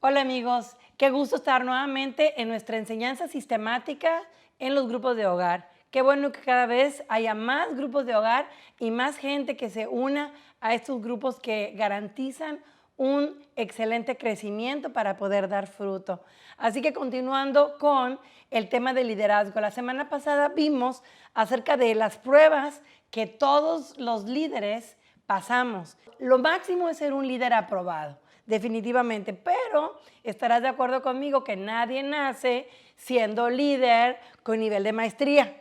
Hola amigos, qué gusto estar nuevamente en nuestra enseñanza sistemática en los grupos de hogar. Qué bueno que cada vez haya más grupos de hogar y más gente que se una a estos grupos que garantizan un excelente crecimiento para poder dar fruto. Así que continuando con el tema del liderazgo, la semana pasada vimos acerca de las pruebas que todos los líderes pasamos. Lo máximo es ser un líder aprobado, definitivamente, pero estarás de acuerdo conmigo que nadie nace siendo líder con nivel de maestría.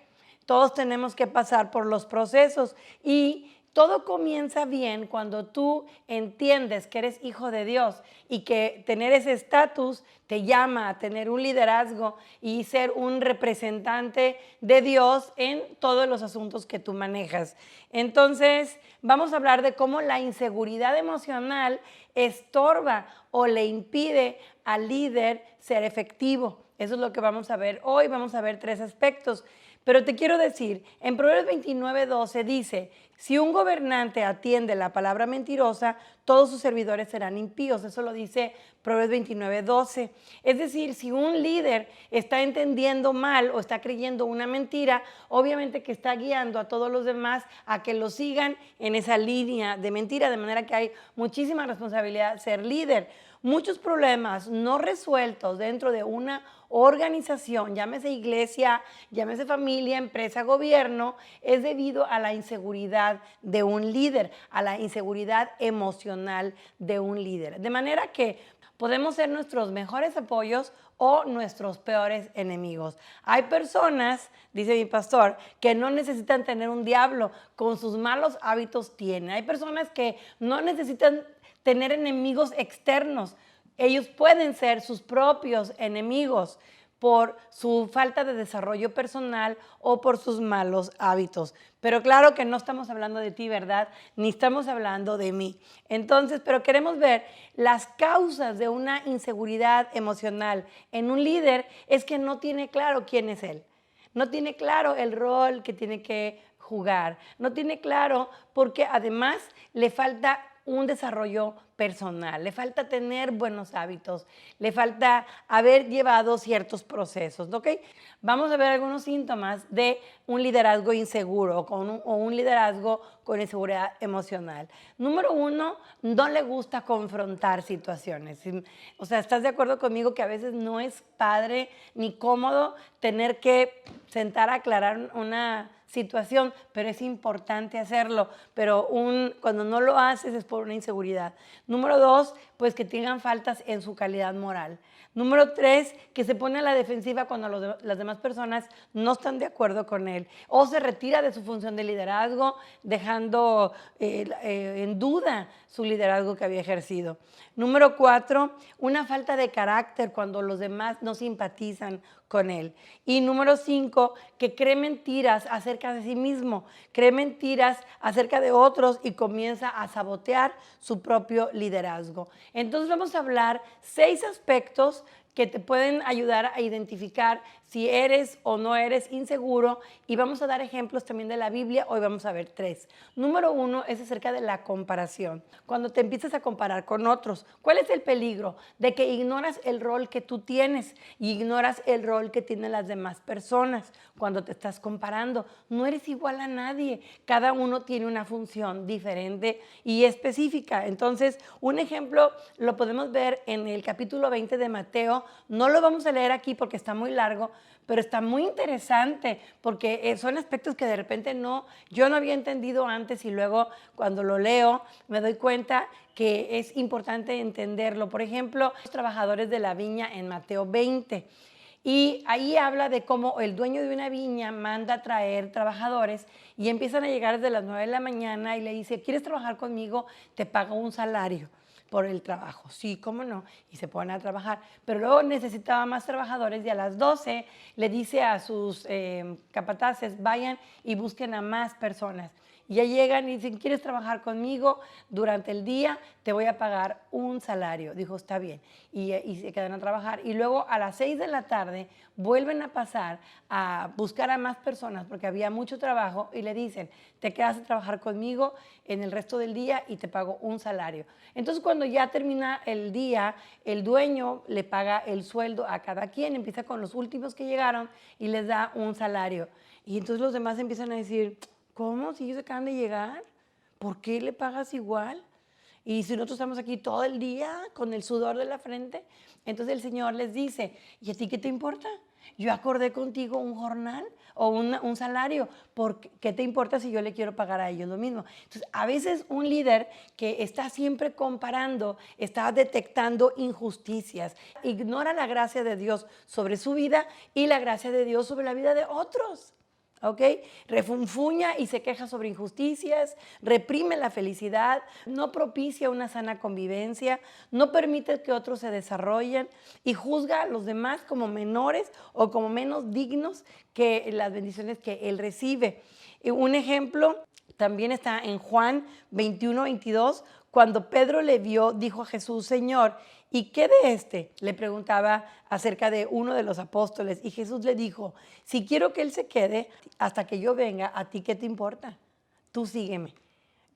Todos tenemos que pasar por los procesos y todo comienza bien cuando tú entiendes que eres hijo de Dios y que tener ese estatus te llama a tener un liderazgo y ser un representante de Dios en todos los asuntos que tú manejas. Entonces, vamos a hablar de cómo la inseguridad emocional estorba o le impide al líder ser efectivo. Eso es lo que vamos a ver hoy. Vamos a ver tres aspectos. Pero te quiero decir, en Proverbios 29:12 dice, si un gobernante atiende la palabra mentirosa, todos sus servidores serán impíos. Eso lo dice Proverbios 29:12. Es decir, si un líder está entendiendo mal o está creyendo una mentira, obviamente que está guiando a todos los demás a que lo sigan en esa línea de mentira, de manera que hay muchísima responsabilidad ser líder. Muchos problemas no resueltos dentro de una organización, llámese iglesia, llámese familia, empresa, gobierno, es debido a la inseguridad de un líder, a la inseguridad emocional de un líder. De manera que podemos ser nuestros mejores apoyos o nuestros peores enemigos. Hay personas, dice mi pastor, que no necesitan tener un diablo, con sus malos hábitos tienen. Hay personas que no necesitan tener enemigos externos. Ellos pueden ser sus propios enemigos por su falta de desarrollo personal o por sus malos hábitos. Pero claro que no estamos hablando de ti, ¿verdad? Ni estamos hablando de mí. Entonces, pero queremos ver las causas de una inseguridad emocional en un líder es que no tiene claro quién es él. No tiene claro el rol que tiene que jugar. No tiene claro porque además le falta un desarrollo personal, le falta tener buenos hábitos, le falta haber llevado ciertos procesos, ¿ok? Vamos a ver algunos síntomas de un liderazgo inseguro o un liderazgo con inseguridad emocional. Número uno, no le gusta confrontar situaciones. O sea, ¿estás de acuerdo conmigo que a veces no es padre ni cómodo tener que sentar a aclarar una situación, pero es importante hacerlo, pero cuando no lo haces es por una inseguridad. Número dos, pues que tengan faltas en su calidad moral. Número tres, que se pone a la defensiva cuando las demás personas no están de acuerdo con él o se retira de su función de liderazgo dejando en duda su liderazgo que había ejercido. Número cuatro, una falta de carácter cuando los demás no simpatizan con él. Y número cinco, que cree mentiras acerca de sí mismo, cree mentiras acerca de otros y comienza a sabotear su propio liderazgo. Entonces vamos a hablar 6 aspectos que te pueden ayudar a identificar si eres o no eres inseguro y vamos a dar ejemplos también de la Biblia. Hoy vamos a ver 3. Número 1 es acerca de la comparación. Cuando te empiezas a comparar con otros, ¿cuál es el peligro? De que ignoras el rol que tú tienes y ignoras el rol que tienen las demás personas cuando te estás comparando. No eres igual a nadie. Cada uno tiene una función diferente y específica. Entonces, un ejemplo lo podemos ver en el capítulo 20 de Mateo. No lo vamos a leer aquí porque está muy largo, pero está muy interesante porque son aspectos que de repente yo no había entendido antes y luego cuando lo leo me doy cuenta que es importante entenderlo. Por ejemplo, los trabajadores de la viña en Mateo 20. Y ahí habla de cómo el dueño de una viña manda a traer trabajadores y empiezan a llegar desde las 9 de la mañana y le dice, ¿quieres trabajar conmigo? Te pago un salario por el trabajo. Sí, cómo no. Y se ponen a trabajar. Pero luego necesitaba más trabajadores y a las 12 le dice a sus capataces, vayan y busquen a más personas. Y ya llegan y dicen, ¿quieres trabajar conmigo durante el día? Te voy a pagar un salario. Dijo, está bien. Y se quedan a trabajar. Y luego a las 6 de la tarde vuelven a pasar a buscar a más personas porque había mucho trabajo y le dicen, te quedas a trabajar conmigo en el resto del día y te pago un salario. Entonces, cuando cuando ya termina el día, el dueño le paga el sueldo a cada quien, empieza con los últimos que llegaron y les da un salario. Y entonces los demás empiezan a decir, ¿cómo? Si ellos acaban de llegar, ¿por qué le pagas igual? Y si nosotros estamos aquí todo el día con el sudor de la frente, entonces el Señor les dice, ¿y a ti qué te importa? Yo acordé contigo un jornal o un salario, ¿qué te importa si yo le quiero pagar a ellos lo mismo? Entonces, a veces un líder que está siempre comparando, está detectando injusticias, ignora la gracia de Dios sobre su vida y la gracia de Dios sobre la vida de otros. ¿Ok? Refunfuña y se queja sobre injusticias, reprime la felicidad, no propicia una sana convivencia, no permite que otros se desarrollen y juzga a los demás como menores o como menos dignos que las bendiciones que él recibe. Un ejemplo también está en Juan 21-22, cuando Pedro le vio, dijo a Jesús, Señor, ¿y qué de este? Le preguntaba acerca de uno de los apóstoles y Jesús le dijo, si quiero que él se quede hasta que yo venga, ¿a ti qué te importa? Tú sígueme.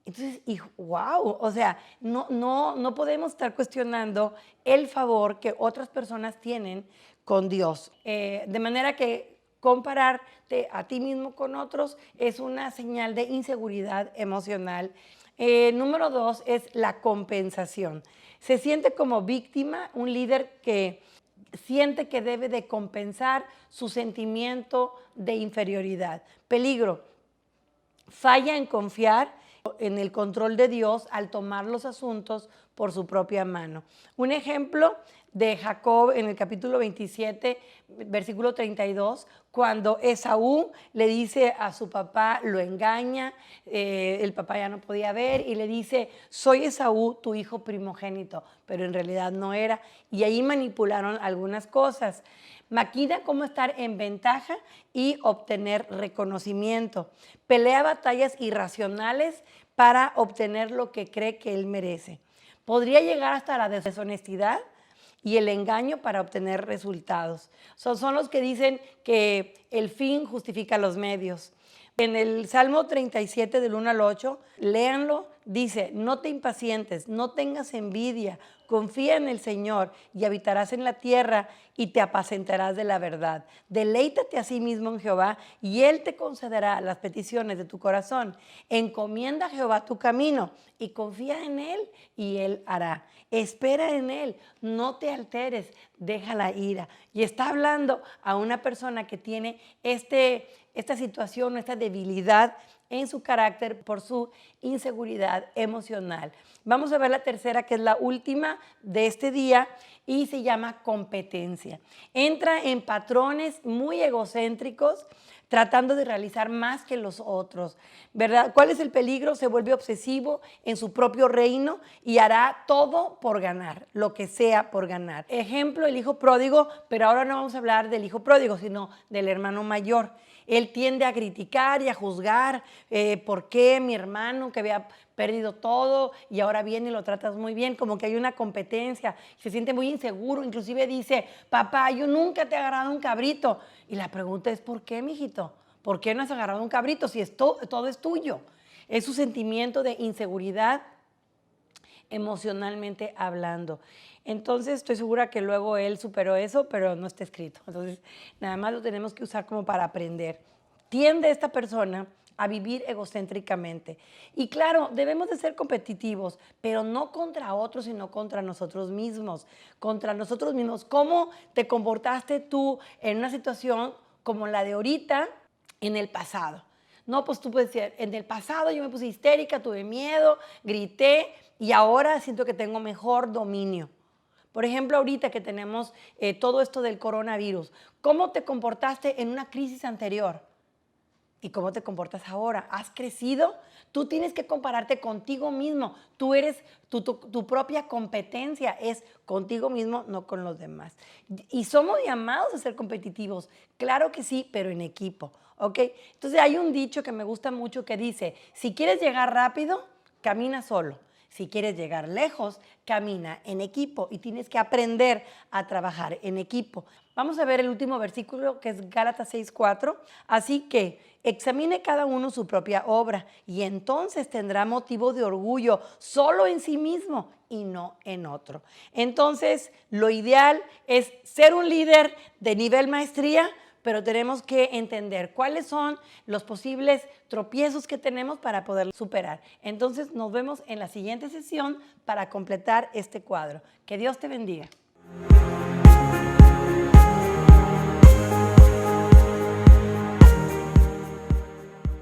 Entonces, wow, o sea, no podemos estar cuestionando el favor que otras personas tienen con Dios. De manera que compararte a ti mismo con otros es una señal de inseguridad emocional. Número 2 es la compensación. Se siente como víctima, un líder que siente que debe de compensar su sentimiento de inferioridad. Peligro, falla en confiar en el control de Dios al tomar los asuntos por su propia mano. Un ejemplo de Jacob en el capítulo 27, versículo 32, cuando Esaú le dice a su papá, lo engaña, el papá ya no podía ver y le dice, soy Esaú, tu hijo primogénito, pero en realidad no era. Y ahí manipularon algunas cosas. Maquina cómo estar en ventaja y obtener reconocimiento. Pelea batallas irracionales para obtener lo que cree que él merece. Podría llegar hasta la deshonestidad y el engaño para obtener resultados. Son los que dicen que el fin justifica los medios. En el Salmo 37 del 1 al 8, léanlo, dice, no te impacientes, no tengas envidia, confía en el Señor y habitarás en la tierra y te apacentarás de la verdad. Deleítate a sí mismo en Jehová y Él te concederá las peticiones de tu corazón. Encomienda a Jehová tu camino y confía en Él y Él hará. Espera en Él, no te alteres, deja la ira. Y está hablando a una persona que tiene esta situación, esta debilidad en su carácter por su inseguridad emocional. Vamos a ver la tercera, que es la última de este día y se llama competencia. Entra en patrones muy egocéntricos, tratando de realizar más que los otros, ¿verdad? ¿Cuál es el peligro? Se vuelve obsesivo en su propio reino y hará todo por ganar, lo que sea por ganar. Ejemplo, el hijo pródigo, pero ahora no vamos a hablar del hijo pródigo, sino del hermano mayor. Él tiende a criticar y a juzgar, ¿por qué mi hermano que había perdido todo y ahora viene y lo tratas muy bien? Como que hay una competencia, se siente muy inseguro, inclusive dice, papá, yo nunca te he agarrado un cabrito. Y la pregunta es, ¿por qué, mijito? ¿Por qué no has agarrado un cabrito si todo es tuyo? Es su sentimiento de inseguridad emocionalmente hablando. Entonces estoy segura que luego él superó eso, pero no está escrito. Entonces nada más lo tenemos que usar como para aprender. Tiende esta persona a vivir egocéntricamente. Y claro, debemos de ser competitivos, pero no contra otros, sino contra nosotros mismos. Contra nosotros mismos. ¿Cómo te comportaste tú en una situación como la de ahorita en el pasado? No, pues tú puedes decir, en el pasado yo me puse histérica, tuve miedo, grité y ahora siento que tengo mejor dominio. Por ejemplo, ahorita que tenemos todo esto del coronavirus, ¿cómo te comportaste en una crisis anterior? ¿Y cómo te comportas ahora? ¿Has crecido? Tú tienes que compararte contigo mismo. Tú eres tu propia competencia, es contigo mismo, no con los demás. Y somos llamados a ser competitivos, claro que sí, pero en equipo, ¿ok? Entonces hay un dicho que me gusta mucho que dice, si quieres llegar rápido, camina solo. Si quieres llegar lejos, camina en equipo y tienes que aprender a trabajar en equipo. Vamos a ver el último versículo que es Gálatas 6:4. Así que Examine cada uno su propia obra y entonces tendrá motivo de orgullo solo en sí mismo y no en otro. Entonces, lo ideal es ser un líder de nivel maestría, pero tenemos que entender cuáles son los posibles tropiezos que tenemos para poder superar. Entonces, nos vemos en la siguiente sesión para completar este cuadro. Que Dios te bendiga.